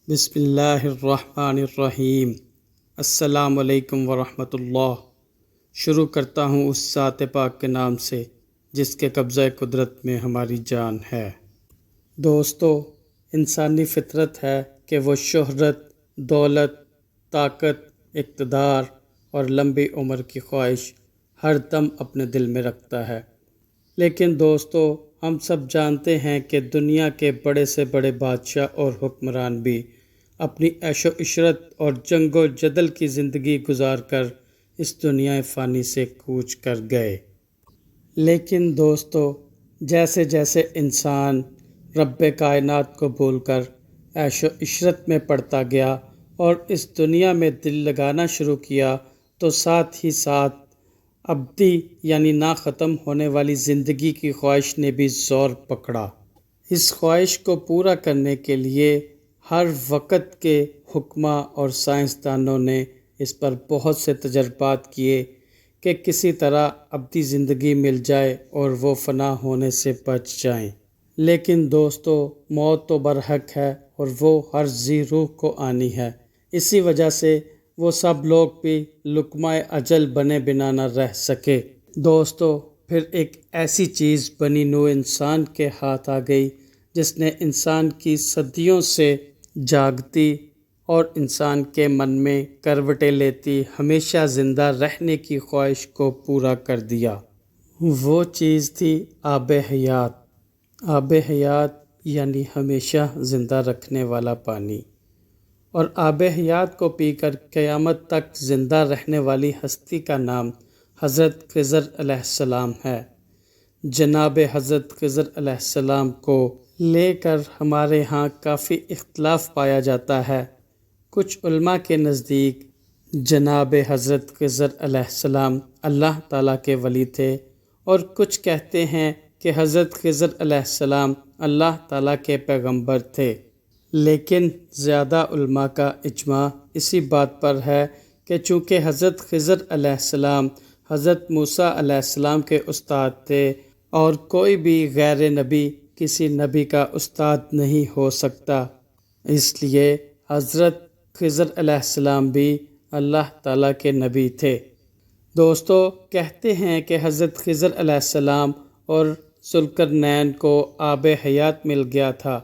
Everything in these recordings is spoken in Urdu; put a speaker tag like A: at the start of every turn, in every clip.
A: بسم اللہ الرحمن الرحیم۔ السلام علیکم ورحمۃ اللہ۔ شروع کرتا ہوں اس ذات پاک کے نام سے جس کے قبضہ قدرت میں ہماری جان ہے۔ دوستو، انسانی فطرت ہے کہ وہ شہرت، دولت، طاقت، اقتدار اور لمبی عمر کی خواہش ہر دم اپنے دل میں رکھتا ہے۔ لیکن دوستو، ہم سب جانتے ہیں کہ دنیا کے بڑے سے بڑے بادشاہ اور حکمران بھی اپنی عیش و عشرت اور جنگ و جدل کی زندگی گزار کر اس دنیا فانی سے کوچ کر گئے۔ لیکن دوستو، جیسے جیسے انسان رب کائنات کو بھول کر عیش و عشرت میں پڑتا گیا اور اس دنیا میں دل لگانا شروع کیا، تو ساتھ ہی ساتھ ابدی یعنی نہ ختم ہونے والی زندگی کی خواہش نے بھی زور پکڑا۔ اس خواہش کو پورا کرنے کے لیے ہر وقت کے حکماء اور سائنسدانوں نے اس پر بہت سے تجربات کیے کہ کسی طرح ابدی زندگی مل جائے اور وہ فنا ہونے سے بچ جائیں۔ لیکن دوستو، موت تو برحق ہے اور وہ ہر ذی روح کو آنی ہے۔ اسی وجہ سے وہ سب لوگ بھی لقمہ اجل بنے بنا نہ رہ سکے۔ دوستو، پھر ایک ایسی چیز بنی نوع انسان کے ہاتھ آ گئی جس نے انسان کی صدیوں سے جاگتی اور انسان کے من میں کروٹیں لیتی ہمیشہ زندہ رہنے کی خواہش کو پورا کر دیا۔ وہ چیز تھی آب حیات۔ آب حیات یعنی ہمیشہ زندہ رکھنے والا پانی۔ اور آب حیات کو پی کر قیامت تک زندہ رہنے والی ہستی کا نام حضرت خضر علیہ السلام ہے۔ جناب حضرت خضر علیہ السلام کو لے کر ہمارے ہاں کافی اختلاف پایا جاتا ہے۔ کچھ علماء کے نزدیک جناب حضرت خضر علیہ السلام اللہ تعالیٰ کے ولی تھے، اور کچھ کہتے ہیں کہ حضرت خضر علیہ السلام اللہ تعالیٰ کے پیغمبر تھے۔ لیکن زیادہ علماء کا اجماع اسی بات پر ہے کہ چونکہ حضرت خضر علیہ السلام حضرت موسیٰ علیہ السلام کے استاد تھے، اور کوئی بھی غیر نبی کسی نبی کا استاد نہیں ہو سکتا، اس لیے حضرت خضر علیہ السلام بھی اللہ تعالیٰ کے نبی تھے۔ دوستو، کہتے ہیں کہ حضرت خضر علیہ السلام اور ذوالقرنین کو آب حیات مل گیا تھا۔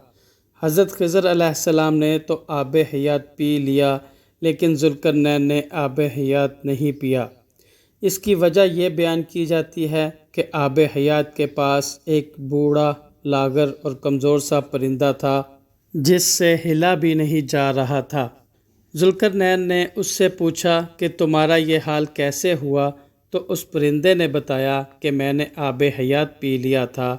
A: حضرت خضر علیہ السلام نے تو آب حیات پی لیا، لیکن ذوالقرنین نے آب حیات نہیں پیا۔ اس کی وجہ یہ بیان کی جاتی ہے کہ آب حیات کے پاس ایک بوڑھا، لاغر اور کمزور سا پرندہ تھا جس سے ہلا بھی نہیں جا رہا تھا۔ ذوالقرنین نے اس سے پوچھا کہ تمہارا یہ حال کیسے ہوا؟ تو اس پرندے نے بتایا کہ میں نے آب حیات پی لیا تھا۔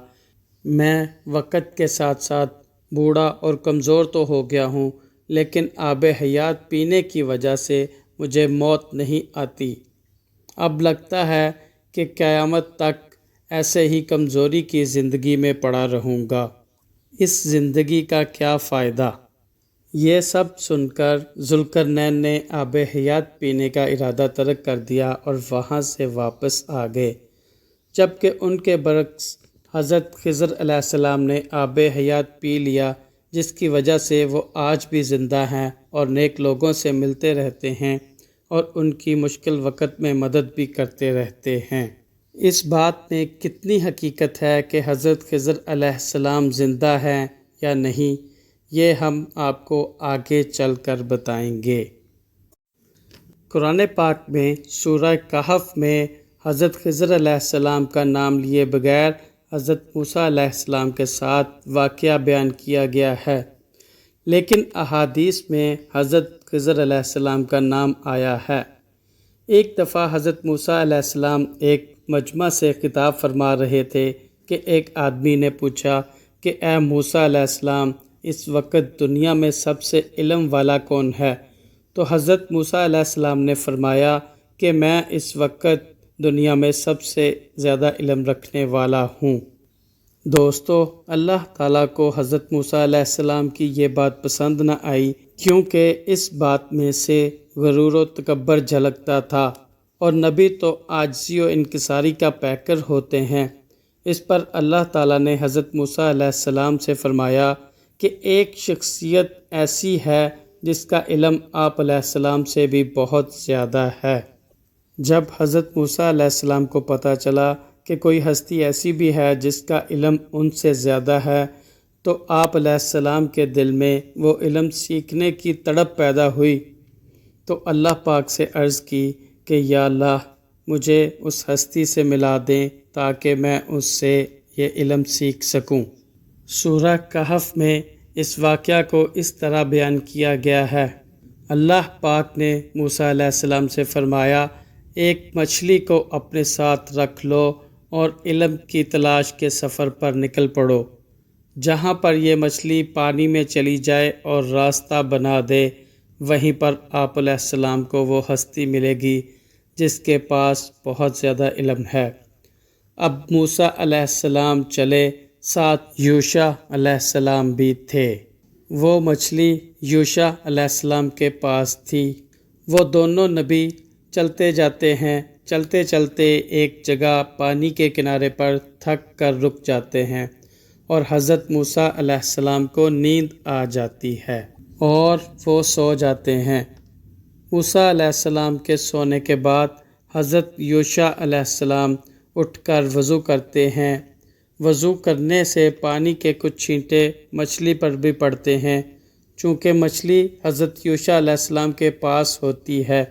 A: میں وقت کے ساتھ ساتھ بوڑھا اور کمزور تو ہو گیا ہوں، لیکن آب حیات پینے کی وجہ سے مجھے موت نہیں آتی۔ اب لگتا ہے کہ قیامت تک ایسے ہی کمزوری کی زندگی میں پڑا رہوں گا۔ اس زندگی کا کیا فائدہ؟ یہ سب سن کر ذوالقرنین نے آب حیات پینے کا ارادہ ترک کر دیا اور وہاں سے واپس آ گئے، جبکہ ان کے برعکس حضرت خضر علیہ السلام نے آب حیات پی لیا، جس کی وجہ سے وہ آج بھی زندہ ہیں اور نیک لوگوں سے ملتے رہتے ہیں اور ان کی مشکل وقت میں مدد بھی کرتے رہتے ہیں۔ اس بات میں کتنی حقیقت ہے کہ حضرت خضر علیہ السلام زندہ ہیں یا نہیں، یہ ہم آپ کو آگے چل کر بتائیں گے۔ قرآن پاک میں سورہ کہف میں حضرت خضر علیہ السلام کا نام لیے بغیر حضرت موسیٰ علیہ السلام کے ساتھ واقعہ بیان کیا گیا ہے، لیکن احادیث میں حضرت خضر علیہ السلام کا نام آیا ہے۔ ایک دفعہ حضرت موسیٰ علیہ السلام ایک مجمع سے خطاب فرما رہے تھے کہ ایک آدمی نے پوچھا کہ اے موسیٰ علیہ السلام، اس وقت دنیا میں سب سے علم والا کون ہے؟ تو حضرت موسیٰ علیہ السلام نے فرمایا کہ میں اس وقت دنیا میں سب سے زیادہ علم رکھنے والا ہوں۔ دوستو، اللہ تعالیٰ کو حضرت موسیٰ علیہ السلام کی یہ بات پسند نہ آئی، کیونکہ اس بات میں سے غرور و تکبر جھلکتا تھا، اور نبی تو عاجزی و انکساری کا پیکر ہوتے ہیں۔ اس پر اللہ تعالیٰ نے حضرت موسیٰ علیہ السلام سے فرمایا کہ ایک شخصیت ایسی ہے جس کا علم آپ علیہ السلام سے بھی بہت زیادہ ہے۔ جب حضرت موسیٰ علیہ السلام کو پتہ چلا کہ کوئی ہستی ایسی بھی ہے جس کا علم ان سے زیادہ ہے، تو آپ علیہ السلام کے دل میں وہ علم سیکھنے کی تڑپ پیدا ہوئی، تو اللہ پاک سے عرض کی کہ یا اللہ مجھے اس ہستی سے ملا دیں تاکہ میں اس سے یہ علم سیکھ سکوں۔ سورہ کہف میں اس واقعہ کو اس طرح بیان کیا گیا ہے۔ اللہ پاک نے موسیٰ علیہ السلام سے فرمایا، ایک مچھلی کو اپنے ساتھ رکھ لو اور علم کی تلاش کے سفر پر نکل پڑو۔ جہاں پر یہ مچھلی پانی میں چلی جائے اور راستہ بنا دے، وہیں پر آپ علیہ السلام کو وہ ہستی ملے گی جس کے پاس بہت زیادہ علم ہے۔ اب موسیٰ علیہ السلام چلے، ساتھ یوشع علیہ السلام بھی تھے۔ وہ مچھلی یوشع علیہ السلام کے پاس تھی۔ وہ دونوں نبی چلتے جاتے ہیں، چلتے چلتے ایک جگہ پانی کے کنارے پر تھک کر رک جاتے ہیں اور حضرت موسیٰ علیہ السلام کو نیند آ جاتی ہے اور وہ سو جاتے ہیں۔ موسیٰ علیہ السلام کے سونے کے بعد حضرت یوشع علیہ السلام اٹھ کر وضو کرتے ہیں۔ وضو کرنے سے پانی کے کچھ چھینٹے مچھلی پر بھی پڑتے ہیں۔ چونکہ مچھلی حضرت یوشع علیہ السلام کے پاس ہوتی ہے،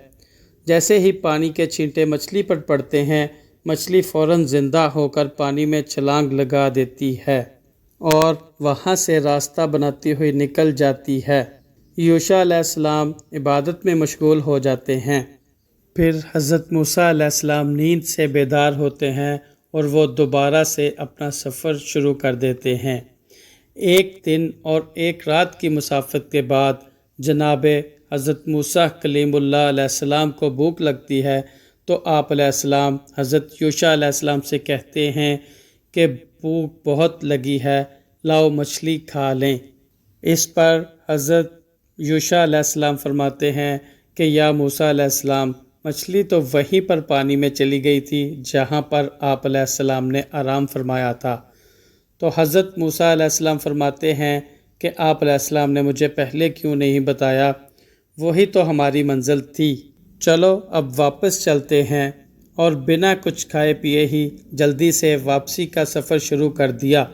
A: جیسے ہی پانی کے چھینٹے مچھلی پر پڑتے ہیں، مچھلی فوراً زندہ ہو کر پانی میں چھلانگ لگا دیتی ہے اور وہاں سے راستہ بناتی ہوئی نکل جاتی ہے۔ یوشع علیہ السلام عبادت میں مشغول ہو جاتے ہیں۔ پھر حضرت موسیٰ علیہ السلام نیند سے بیدار ہوتے ہیں اور وہ دوبارہ سے اپنا سفر شروع کر دیتے ہیں۔ ایک دن اور ایک رات کی مسافت کے بعد جناب حضرت موسیٰ کلیم اللہ علیہ السلام کو بھوک لگتی ہے، تو آپ علیہ السلام حضرت یوشع علیہ السلام سے کہتے ہیں کہ بھوک بہت لگی ہے، لاؤ مچھلی کھا لیں۔ اس پر حضرت یوشع علیہ السلام فرماتے ہیں کہ یا موسیٰ علیہ السلام، مچھلی تو وہیں پر پانی میں چلی گئی تھی جہاں پر آپ علیہ السلام نے آرام فرمایا تھا۔ تو حضرت موسیٰ علیہ السلام فرماتے ہیں کہ آپ علیہ السلام نے مجھے پہلے کیوں نہیں بتایا، وہی تو ہماری منزل تھی، چلو اب واپس چلتے ہیں۔ اور بنا کچھ کھائے پیے ہی جلدی سے واپسی کا سفر شروع کر دیا۔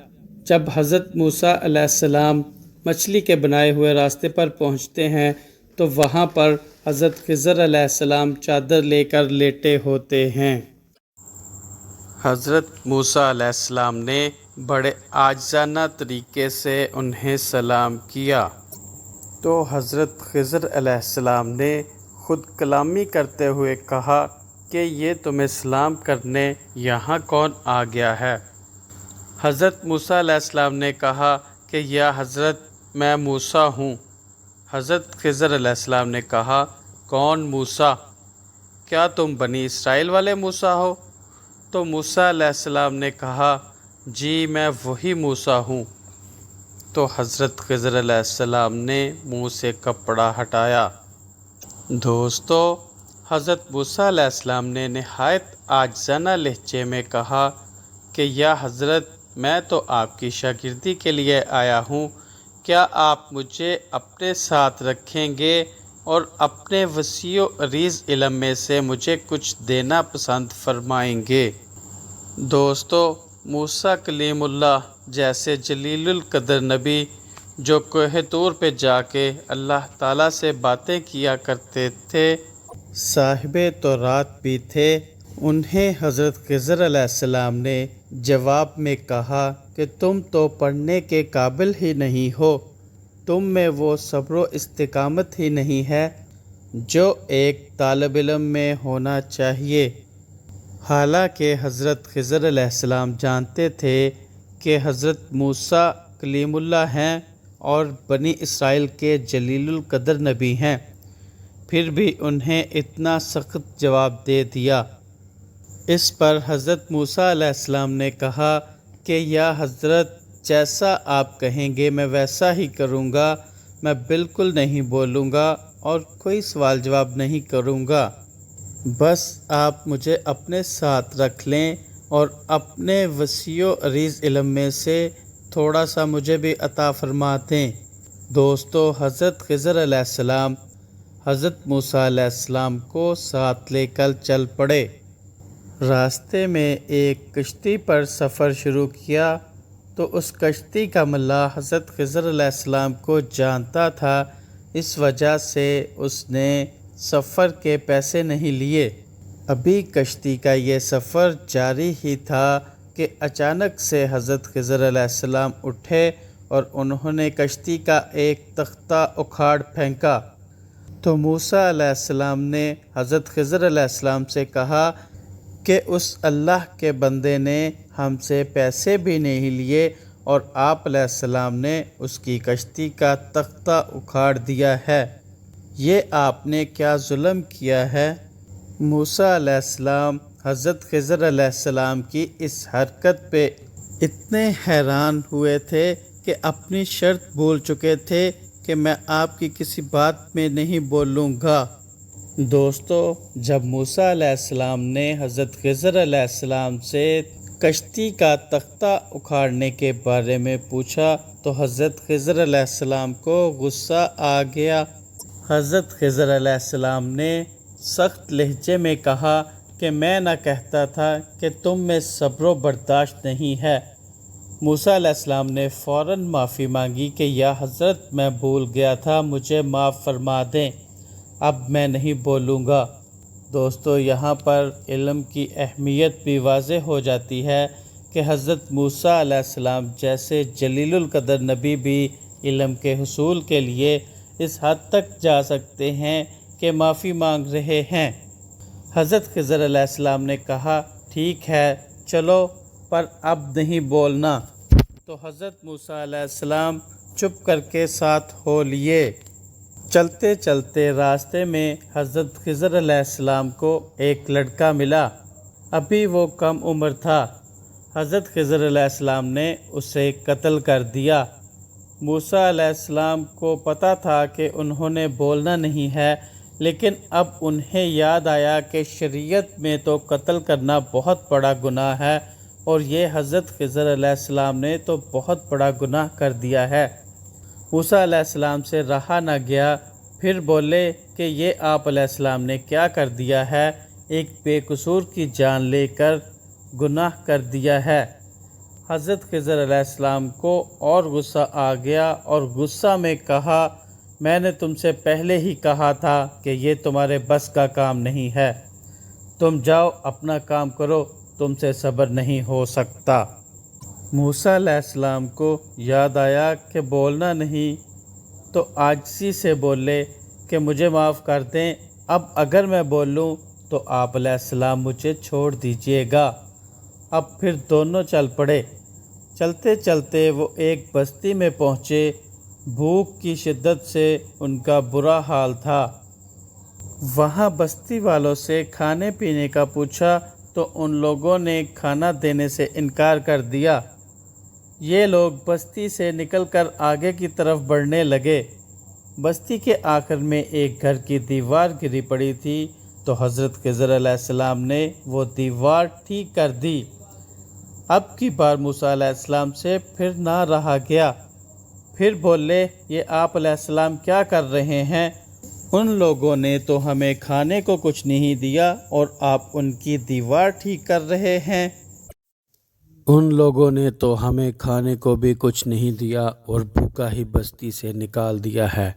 A: جب حضرت موسیٰ علیہ السلام مچھلی کے بنائے ہوئے راستے پر پہنچتے ہیں تو وہاں پر حضرت خضر علیہ السلام چادر لے کر لیٹے ہوتے ہیں۔ حضرت موسیٰ علیہ السلام نے بڑے عاجزانہ طریقے سے انہیں سلام کیا، تو حضرت خضر علیہ السلام نے خود کلامی کرتے ہوئے کہا کہ یہ تمہیں سلام کرنے یہاں کون آ گیا ہے؟ حضرت موسیٰ علیہ السلام نے کہا کہ یا حضرت میں موسیٰ ہوں۔ حضرت خضر علیہ السلام نے کہا کون موسیٰ؟ کیا تم بنی اسرائیل والے موسیٰ ہو؟ تو موسیٰ علیہ السلام نے کہا جی میں وہی موسیٰ ہوں۔ تو حضرت خضر علیہ السلام نے منہ سے کپڑا ہٹایا۔ دوستو، حضرت موسیٰ علیہ السلام نے نہایت عاجزانہ لہجے میں کہا کہ یا حضرت میں تو آپ کی شاگردی کے لیے آیا ہوں، کیا آپ مجھے اپنے ساتھ رکھیں گے اور اپنے وسیع و عریض علم میں سے مجھے کچھ دینا پسند فرمائیں گے؟ دوستو، موسیٰ کلیم اللہ جیسے جلیل القدر نبی جو کوہ طور پہ جا کے اللہ تعالیٰ سے باتیں کیا کرتے تھے، صاحب تورات بھی تھے، انہیں حضرت خضر علیہ السلام نے جواب میں کہا کہ تم تو پڑھنے کے قابل ہی نہیں ہو، تم میں وہ صبر و استقامت ہی نہیں ہے جو ایک طالب علم میں ہونا چاہیے۔ حالانکہ حضرت خضر علیہ السلام جانتے تھے کہ حضرت موسیٰ کلیم اللہ ہیں اور بنی اسرائیل کے جلیل القدر نبی ہیں، پھر بھی انہیں اتنا سخت جواب دے دیا۔ اس پر حضرت موسیٰ علیہ السلام نے کہا کہ یا حضرت جیسا آپ کہیں گے میں ویسا ہی کروں گا، میں بالکل نہیں بولوں گا اور کوئی سوال جواب نہیں کروں گا، بس آپ مجھے اپنے ساتھ رکھ لیں اور اپنے وسیع و عریض علم میں سے تھوڑا سا مجھے بھی عطا فرما دیں۔ دوستو، حضرت خضر علیہ السلام حضرت موسیٰ علیہ السلام کو ساتھ لے کر چل پڑے۔ راستے میں ایک کشتی پر سفر شروع کیا تو اس کشتی کا ملا حضرت خضر علیہ السلام کو جانتا تھا، اس وجہ سے اس نے سفر کے پیسے نہیں لیے۔ ابھی کشتی کا یہ سفر جاری ہی تھا کہ اچانک سے حضرت خضر علیہ السلام اٹھے اور انہوں نے کشتی کا ایک تختہ اکھاڑ پھینکا تو موسیٰ علیہ السلام نے حضرت خضر علیہ السلام سے کہا کہ اس اللہ کے بندے نے ہم سے پیسے بھی نہیں لیے اور آپ علیہ السلام نے اس کی کشتی کا تختہ اکھاڑ دیا ہے، یہ آپ نے کیا ظلم کیا ہے؟ موسیٰ علیہ السلام حضرت خضر علیہ السلام کی اس حرکت پہ اتنے حیران ہوئے تھے کہ اپنی شرط بھول چکے تھے کہ میں آپ کی کسی بات میں نہیں بولوں گا۔ دوستو، جب موسیٰ علیہ السلام نے حضرت خضر علیہ السلام سے کشتی کا تختہ اکھاڑنے کے بارے میں پوچھا تو حضرت خضر علیہ السلام کو غصہ آ گیا۔ حضرت خضر علیہ السلام نے سخت لہجے میں کہا کہ میں نہ کہتا تھا کہ تم میں صبر و برداشت نہیں ہے۔ موسیٰ علیہ السلام نے فوراً معافی مانگی کہ یا حضرت میں بھول گیا تھا، مجھے معاف فرما دیں، اب میں نہیں بولوں گا۔ دوستو، یہاں پر علم کی اہمیت بھی واضح ہو جاتی ہے کہ حضرت موسیٰ علیہ السلام جیسے جلیل القدر نبی بھی علم کے حصول کے لیے اس حد تک جا سکتے ہیں کہ معافی مانگ رہے ہیں۔ حضرت خضر علیہ السلام نے کہا ٹھیک ہے چلو، پر اب نہیں بولنا، تو حضرت موسیٰ علیہ السلام چپ کر کے ساتھ ہو لیے۔ چلتے چلتے راستے میں حضرت خضر علیہ السلام کو ایک لڑکا ملا، ابھی وہ کم عمر تھا۔ حضرت خضر علیہ السلام نے اسے قتل کر دیا۔ موسیٰ علیہ السلام کو پتہ تھا کہ انہوں نے بولنا نہیں ہے، لیکن اب انہیں یاد آیا کہ شریعت میں تو قتل کرنا بہت بڑا گناہ ہے اور یہ حضرت خضر علیہ السلام نے تو بہت بڑا گناہ کر دیا ہے۔ موسیٰ علیہ السلام سے رہا نہ گیا، پھر بولے کہ یہ آپ علیہ السلام نے کیا کر دیا ہے، ایک بے قصور کی جان لے کر گناہ کر دیا ہے۔ حضرت خضر علیہ السلام کو اور غصہ آ گیا اور غصہ میں کہا میں نے تم سے پہلے ہی کہا تھا کہ یہ تمہارے بس کا کام نہیں ہے، تم جاؤ اپنا کام کرو، تم سے صبر نہیں ہو سکتا۔ موسیٰ علیہ السلام کو یاد آیا کہ بولنا نہیں، تو عاجزی سے بولے کہ مجھے معاف کر دیں، اب اگر میں بولوں تو آپ علیہ السلام مجھے چھوڑ دیجئے گا۔ اب پھر دونوں چل پڑے۔ چلتے چلتے وہ ایک بستی میں پہنچے، بھوک کی شدت سے ان کا برا حال تھا۔ وہاں بستی والوں سے کھانے پینے کا پوچھا تو ان لوگوں نے کھانا دینے سے انکار کر دیا۔ یہ لوگ بستی سے نکل کر آگے کی طرف بڑھنے لگے۔ بستی کے آخر میں ایک گھر کی دیوار گری پڑی تھی تو حضرت خضر علیہ السلام نے وہ دیوار ٹھیک کر دی۔ اب کی بار موسیٰ علیہ السلام سے پھر نہ رہا گیا، پھر بولے یہ آپ علیہ السلام کیا کر رہے ہیں؟ ان لوگوں نے تو ہمیں کھانے کو کچھ نہیں دیا اور آپ ان کی دیوار ٹھیک کر رہے ہیں۔
B: ان لوگوں نے تو ہمیں کھانے کو بھی کچھ نہیں دیا اور بھوکا ہی بستی سے نکال دیا ہے،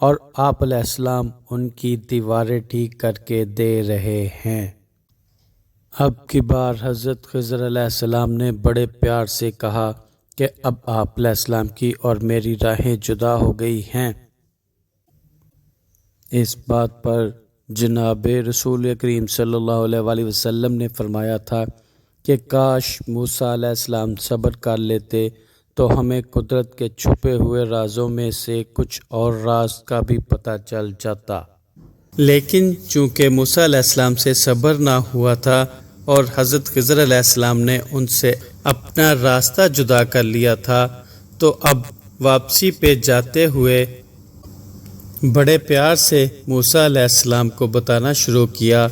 B: اور آپ علیہ السلام ان کی دیواریں ٹھیک کر کے دے رہے ہیں۔ اب کی بار حضرت خضر علیہ السلام نے بڑے پیار سے کہا کہ اب آپ علیہ السلام کی اور میری راہیں جدا ہو گئی ہیں۔ اس بات پر جناب رسول کریم صلی اللہ علیہ وآلہ وسلم نے فرمایا تھا کہ کاش موسیٰ علیہ السلام صبر کر لیتے تو ہمیں قدرت کے چھپے ہوئے رازوں میں سے کچھ اور راز کا بھی پتہ چل جاتا۔
A: لیکن چونکہ موسیٰ علیہ السلام سے صبر نہ ہوا تھا اور حضرت خضر علیہ السلام نے ان سے اپنا راستہ جدا کر لیا تھا، تو اب واپسی پہ جاتے ہوئے بڑے پیار سے موسیٰ علیہ السلام کو بتانا شروع کیا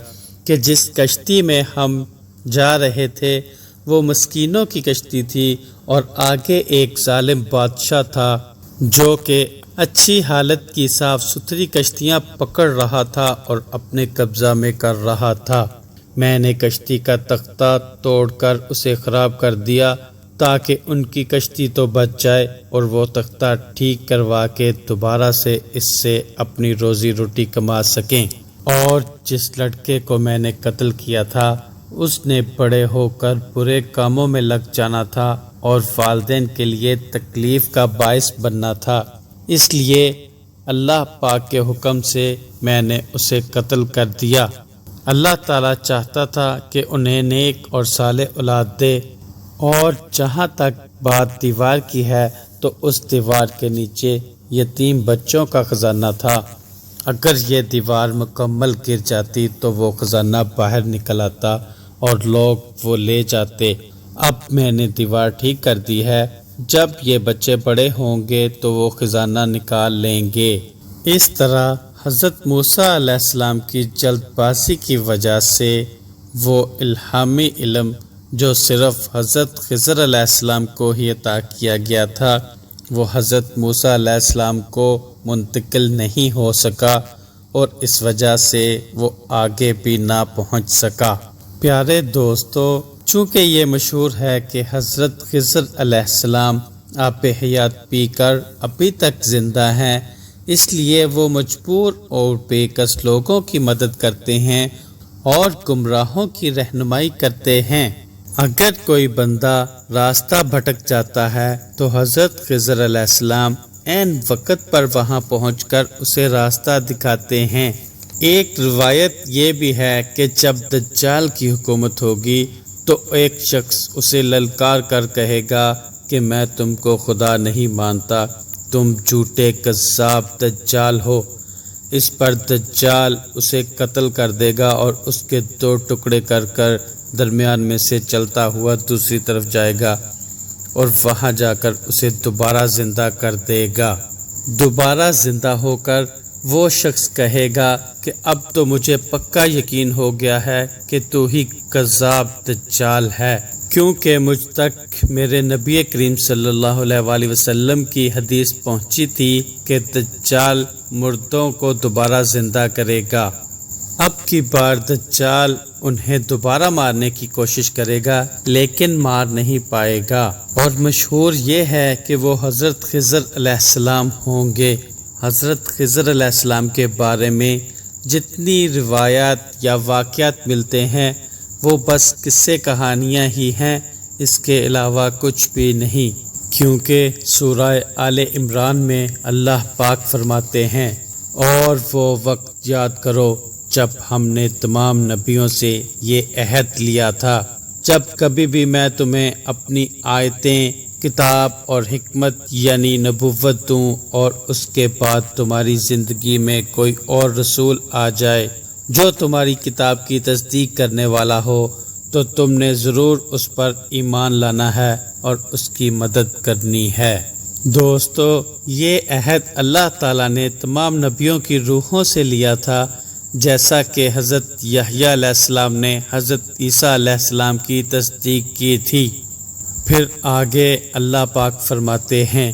A: کہ جس کشتی میں ہم جا رہے تھے وہ مسکینوں کی کشتی تھی
B: اور آگے ایک ظالم بادشاہ تھا جو کہ اچھی حالت کی صاف ستھری کشتیاں پکڑ رہا تھا اور اپنے قبضہ میں کر رہا تھا۔ میں نے کشتی کا تختہ توڑ کر اسے خراب کر دیا تاکہ ان کی کشتی تو بچ جائے اور وہ تختہ ٹھیک کروا کے دوبارہ سے اس سے اپنی روزی روٹی کما سکیں۔ اور جس لڑکے کو میں نے قتل کیا تھا اس نے بڑے ہو کر برے کاموں میں لگ جانا تھا اور والدین کے لیے تکلیف کا باعث بننا تھا، اس لیے اللہ پاک کے حکم سے میں نے اسے قتل کر دیا۔ اللہ تعالیٰ چاہتا تھا کہ انہیں نیک اور صالح اولاد دے، اور جہاں تک بات دیوار کی ہے تو اس دیوار کے نیچے یتیم بچوں کا خزانہ تھا۔ اگر یہ دیوار مکمل گر جاتی تو وہ خزانہ باہر نکل آتا اور لوگ وہ لے جاتے۔ اب میں نے دیوار ٹھیک کر دی ہے، جب یہ بچے بڑے ہوں گے تو وہ خزانہ نکال لیں گے۔ اس طرح حضرت موسیٰ علیہ السلام کی جلد بازی کی وجہ سے وہ الہامی علم جو صرف حضرت خضر علیہ السلام کو ہی عطا کیا گیا تھا وہ حضرت موسیٰ علیہ السلام کو منتقل نہیں ہو سکا اور اس وجہ سے وہ آگے بھی نہ پہنچ سکا۔ پیارے دوستو، چونکہ یہ مشہور ہے کہ حضرت خضر علیہ السلام آب حیات پی کر ابھی تک زندہ ہیں، اس لیے وہ مجبور اور بے کس لوگوں کی مدد کرتے ہیں اور گمراہوں کی رہنمائی کرتے ہیں۔ اگر کوئی بندہ راستہ بھٹک جاتا ہے تو حضرت خضر علیہ السلام عین وقت پر وہاں پہنچ کر اسے راستہ دکھاتے ہیں۔ ایک روایت یہ بھی ہے کہ جب دجال کی حکومت ہوگی تو ایک شخص اسے للکار کر کہے گا کہ میں تم کو خدا نہیں مانتا، تم جھوٹے کذاب دجال ہو۔ اس پر دجال اسے قتل کر دے گا اور اس کے 2 ٹکڑے کر کر درمیان میں سے چلتا ہوا دوسری طرف جائے گا اور وہاں جا کر اسے دوبارہ زندہ کر دے گا۔ دوبارہ زندہ ہو کر وہ شخص کہے گا کہ اب تو مجھے پکا یقین ہو گیا ہے کہ تو ہی کذاب دجال ہے، کیونکہ مجھ تک میرے نبی کریم صلی اللہ علیہ وآلہ وسلم کی حدیث پہنچی تھی کہ دجال مردوں کو دوبارہ زندہ کرے گا۔ اب کی بار دجال انہیں دوبارہ مارنے کی کوشش کرے گا لیکن مار نہیں پائے گا، اور مشہور یہ ہے کہ وہ حضرت خضر علیہ السلام ہوں گے۔ حضرت خضر علیہ السلام کے بارے میں جتنی روایات یا واقعات ملتے ہیں وہ بس قصے کہانیاں ہی ہیں، اس کے علاوہ کچھ بھی نہیں، کیونکہ سورہ آل عمران میں اللہ پاک فرماتے ہیں، اور وہ وقت یاد کرو جب ہم نے تمام نبیوں سے یہ عہد لیا تھا، جب کبھی بھی میں تمہیں اپنی آیتیں، کتاب اور حکمت یعنی نبوت دوں اور اس کے بعد تمہاری زندگی میں کوئی اور رسول آ جائے جو تمہاری کتاب کی تصدیق کرنے والا ہو تو تم نے ضرور اس پر ایمان لانا ہے اور اس کی مدد کرنی ہے۔ دوستو، یہ عہد اللہ تعالیٰ نے تمام نبیوں کی روحوں سے لیا تھا، جیسا کہ حضرت یحییٰ علیہ السلام نے حضرت عیسیٰ علیہ السلام کی تصدیق کی تھی۔ پھر آگے اللہ پاک فرماتے ہیں،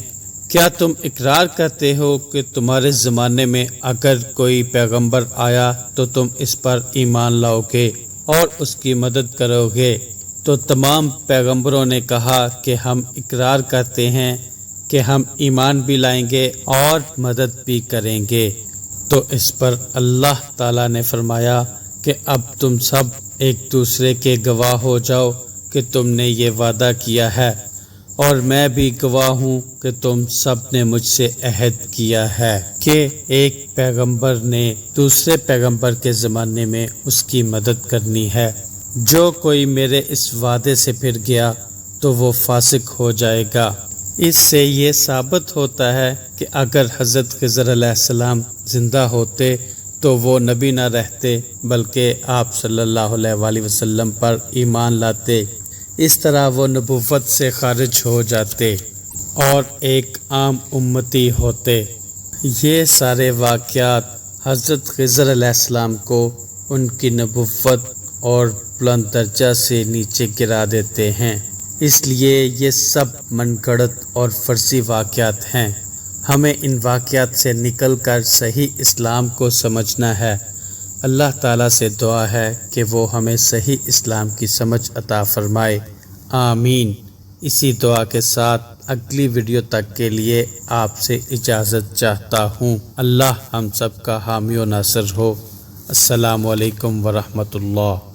B: کیا تم اقرار کرتے ہو کہ تمہارے زمانے میں اگر کوئی پیغمبر آیا تو تم اس پر ایمان لاؤ گے اور اس کی مدد کرو گے؟ تو تمام پیغمبروں نے کہا کہ ہم اقرار کرتے ہیں کہ ہم ایمان بھی لائیں گے اور مدد بھی کریں گے۔ تو اس پر اللہ تعالیٰ نے فرمایا کہ اب تم سب ایک دوسرے کے گواہ ہو جاؤ کہ تم نے یہ وعدہ کیا ہے، اور میں بھی گواہ ہوں کہ تم سب نے مجھ سے عہد کیا ہے کہ ایک پیغمبر نے دوسرے پیغمبر کے زمانے میں اس کی مدد کرنی ہے۔ جو کوئی میرے اس وعدے سے پھر گیا تو وہ فاسق ہو جائے گا۔ اس سے یہ ثابت ہوتا ہے کہ اگر حضرت خضر علیہ السلام زندہ ہوتے تو وہ نبی نہ رہتے بلکہ آپ صلی اللہ علیہ وآلہ وسلم پر ایمان لاتے، اس طرح وہ نبوت سے خارج ہو جاتے اور ایک عام امتی ہوتے۔ یہ سارے واقعات حضرت خضر علیہ السلام کو ان کی نبوت اور بلند درجہ سے نیچے گرا دیتے ہیں۔ اس لیے یہ سب من گھڑت اور فرضی واقعات ہیں۔ ہمیں ان واقعات سے نکل کر صحیح اسلام کو سمجھنا ہے۔ اللہ تعالیٰ سے دعا ہے کہ وہ ہمیں صحیح اسلام کی سمجھ عطا فرمائے، آمین۔ اسی دعا کے ساتھ اگلی ویڈیو تک کے لیے آپ سے اجازت چاہتا ہوں۔ اللہ ہم سب کا حامی و ناصر ہو۔ السلام علیکم ورحمۃ اللہ۔